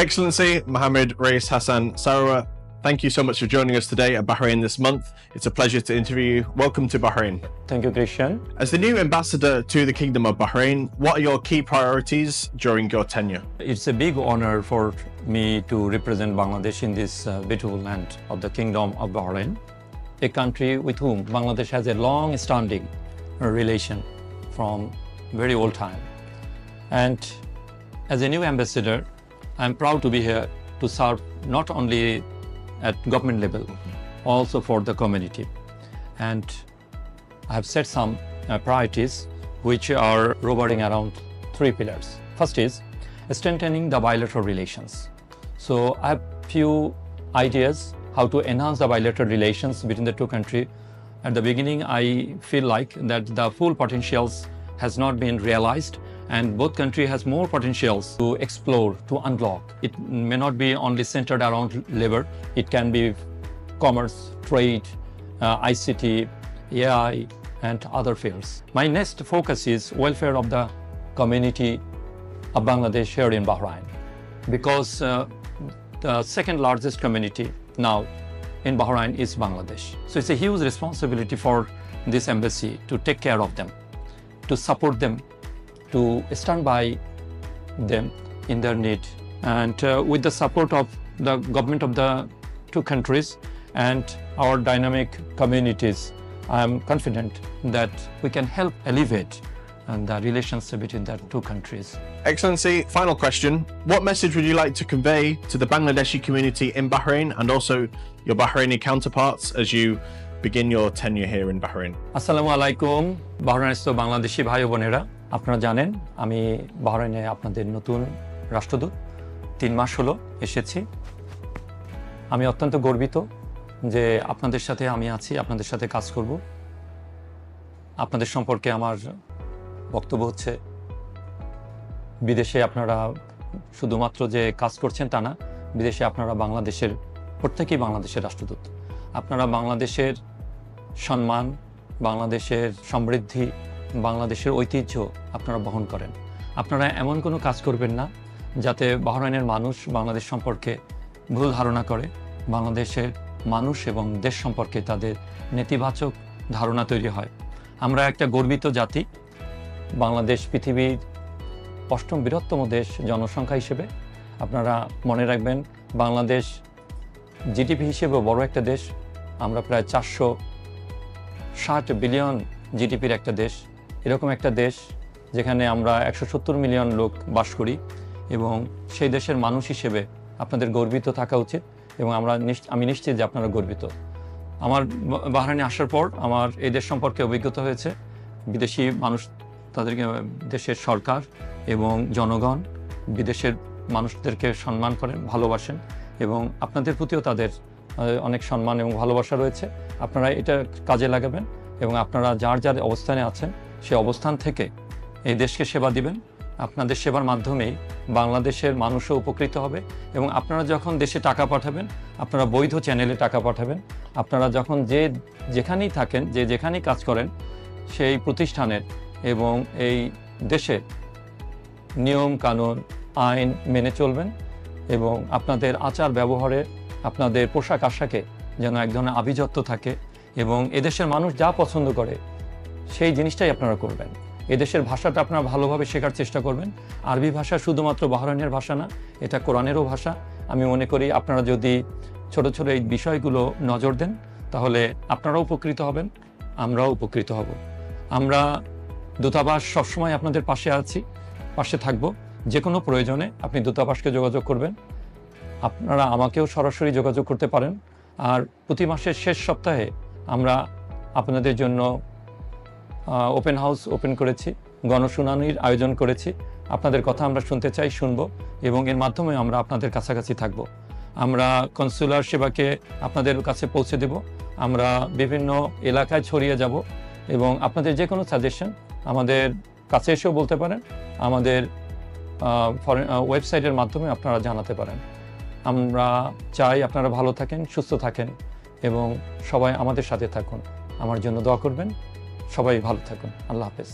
Excellency Mohammed Reis Hassan Sarawat, thank you so much for joining us today at Bahrain this month. It's a pleasure to interview you. Welcome to Bahrain. Thank you, Christian. As the new ambassador to the Kingdom of Bahrain, what are your key priorities during your tenure? It's a big honor for me to represent Bangladesh in this beautiful land of the Kingdom of Bahrain, a country with whom Bangladesh has a long-standing relation from very old time. And as a new ambassador, I'm proud to be here to serve not only at government level, also for the community. And I have set some priorities which are revolving around three pillars. First is strengthening the bilateral relations. So I have few ideas how to enhance the bilateral relations between the two countries. At the beginning, I feel like that the full potentials has not been realized, and both countries has more potentials to explore, to unlock. It may not be only centered around labor. It can be commerce, trade, ICT, AI, and other fields. My next focus is welfare of the community of Bangladesh here in Bahrain, because the second largest community now in Bahrain is Bangladesh. So it's a huge responsibility for this embassy to take care of them, to support them, to stand by them in their need. And with the support of the government of the two countries and our dynamic communities, I am confident that we can help elevate the relations between the two countries. Excellency, final question. What message would you like to convey to the Bangladeshi community in Bahrain and also your Bahraini counterparts as you begin your tenure here in Bahrain? Assalamu alaikum, বাহরাইনস্থ Bangladeshi ভাই বোনেরা। আপনারা জানেন আমি বাহরাইনে আপনাদের নতুন রাষ্ট্রদূত 3 মাস হলো এসেছি। আমি অত্যন্ত গর্বিত যে আপনাদের সাথে আমি আছি, আপনাদের সাথে কাজ করব। আপনাদের সম্পর্কে আমার বক্তব্য হচ্ছে, বিদেশে আপনারা শুধুমাত্র যে কাজ করছেন তা না, বিদেশে আপনারা বাংলাদেশের প্রত্যেকেই বাংলাদেশের রাষ্ট্রদূত। আপনারা বাংলাদেশের সম্মান, বাংলাদেশের সমৃদ্ধি, বাংলাদেশের ঐতিহ্য আপনারা বহন করেন। আপনারা এমন কোনো কাজ করবেন না যাতে বাহরাইনের মানুষ বাংলাদেশ সম্পর্কে ভুল ধারণা করে, বাংলাদেশের মানুষ এবং দেশ সম্পর্কে তাদের নেতিবাচক ধারণা তৈরি হয়। আমরা একটা গর্বিত জাতি। বাংলাদেশ পৃথিবীর 8ম বৃহত্তম দেশ জনসংখ্যা হিসেবে। আপনারা মনে রাখবেন, বাংলাদেশ জিডিপি হিসেবে বড় একটা দেশ। আমরা প্রায় 460 বিলিয়ন জিডিপির একটা দেশ। এরকম একটা দেশ যেখানে আমরা 170 মিলিয়ন লোক বাস করি, এবং সেই দেশের মানুষ হিসেবে আপনাদের গর্বিত থাকা উচিত, এবং আমি নিশ্চিত যে আপনারা গর্বিত। আমার বাহরাইনে আসার পর আমার এই দেশ সম্পর্কে অভিজ্ঞতা হয়েছে। বিদেশি মানুষ, তাদেরকে দেশের সরকার এবং জনগণ বিদেশের মানুষদেরকে সম্মান করেন, ভালোবাসেন, এবং আপনাদের প্রতিও তাদের অনেক সম্মান এবং ভালোবাসা রয়েছে। আপনারা এটা কাজে লাগাবেন, এবং আপনারা যার যার অবস্থানে আছেন সেই অবস্থান থেকে এই দেশকে সেবা দিবেন। আপনাদের সেবার মাধ্যমেই বাংলাদেশের মানুষও উপকৃত হবে, এবং আপনারা যখন দেশে টাকা পাঠাবেন, আপনারা বৈধ চ্যানেলে টাকা পাঠাবেন। আপনারা যখন যেখানেই থাকেন, যেখানেই কাজ করেন, সেই প্রতিষ্ঠানের এবং এই দেশের নিয়ম কানুন আইন মেনে চলবেন, এবং আপনাদের আচার ব্যবহারে, আপনাদের পোশাক আশাকে যেন এক ধরনের আভিজাত্য থাকে, এবং এদেশের মানুষ যা পছন্দ করে সেই জিনিসটাই আপনারা করবেন। এদেশের ভাষাটা আপনারা ভালোভাবে শেখার চেষ্টা করবেন। আরবি ভাষা শুধুমাত্র বাহরাইনের ভাষা না, এটা কোরআনেরও ভাষা। আমি মনে করি আপনারা যদি ছোট ছোট এই বিষয়গুলো নজর দেন, তাহলে আপনারাও উপকৃত হবেন, আমরাও উপকৃত হব। আমরা দূতাবাস সবসময় আপনাদের পাশে থাকব। যে কোনো প্রয়োজনে আপনি দূতাবাসকে যোগাযোগ করবেন। আপনারা আমাকেও সরাসরি যোগাযোগ করতে পারেন। আর প্রতি মাসের শেষ সপ্তাহে আমরা আপনাদের জন্য ওপেন হাউস ওপেন করেছি, গণশুনানির আয়োজন করেছি। আপনাদের কথা আমরা শুনতে চাই, শুনব, এবং এর মাধ্যমে আমরা আপনাদের কাছাকাছি থাকব। আমরা কনসুলার সেবাকে আপনাদের কাছে পৌঁছে দেব। আমরা বিভিন্ন এলাকায় ছড়িয়ে যাব, এবং আপনাদের যে কোনো সাজেশন আমাদের কাছে এসেও বলতে পারেন, আমাদের ওয়েবসাইটের মাধ্যমে আপনারা জানাতে পারেন। আমরা চাই আপনারা ভালো থাকেন, সুস্থ থাকেন, এবং সবাই আমাদের সাথে থাকুন। আমার জন্য দোয়া করবেন। সবাই ভালো থাকুন। আল্লাহ হাফেজ।